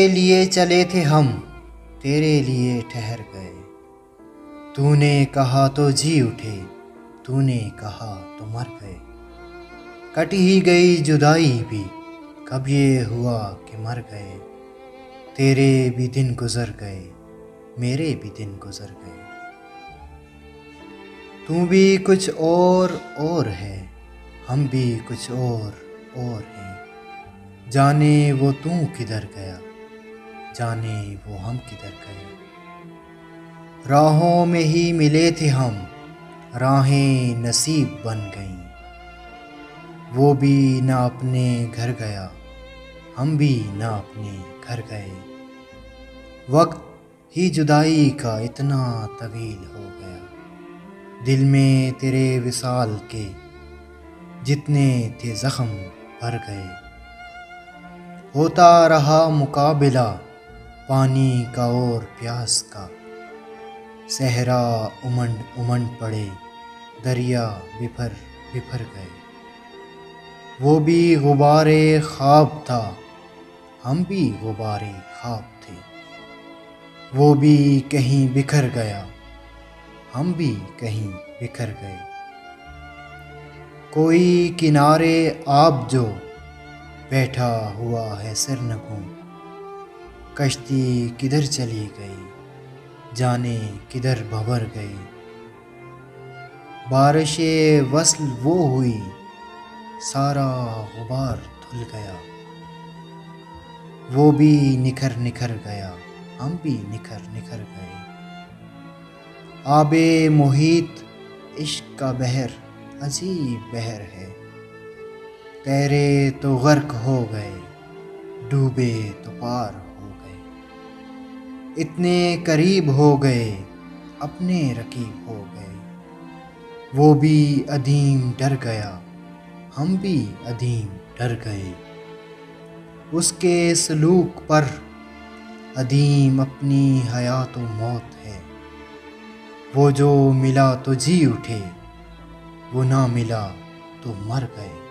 लिए चले थे हम, तेरे लिए ठहर गए। तूने कहा तो जी उठे, तूने कहा तो मर गए। कट ही गई जुदाई भी, कब ये हुआ कि मर गए। तेरे भी दिन गुजर गए, मेरे भी दिन गुजर गए। तू भी कुछ और है, हम भी कुछ और हैं। जाने वो तू किधर गया, जाने वो हम किधर गए। राहों में ही मिले थे हम, राहें नसीब बन गईं। वो भी ना अपने घर गया, हम भी ना अपने घर गए। वक्त ही जुदाई का इतना तवील हो गया। दिल में तेरे विसाल के जितने थे जख्म भर गए। होता रहा मुकाबिला पानी का और प्यास का। सहरा उमंड उमंड पड़े, दरिया बिफर बिफर गए। वो भी गुबारे ख्वाब था, हम भी गुबारे ख्वाब थे। वो भी कहीं बिखर गया, हम भी कहीं बिखर गए। कोई किनारे आप जो बैठा हुआ है सिरनगों। कश्ती किधर चली गई, जाने किधर भंवर गई। बारिशे वस्ल वो हुई, सारा गुबार धुल गया। वो भी निखर निखर गया, हम भी निखर निखर गए। आबे मोहित इश्क का बहर अजीब बहर है। तैरे तो गर्क हो गए, डूबे तो पार हो गए। इतने करीब हो गए, अपने रकीब हो गए। वो भी अदीम डर गया, हम भी अदीम डर गए। उसके सलूक पर अदीम अपनी हयात व मौत है। वो जो मिला तो जी उठे, वो ना मिला तो मर गए।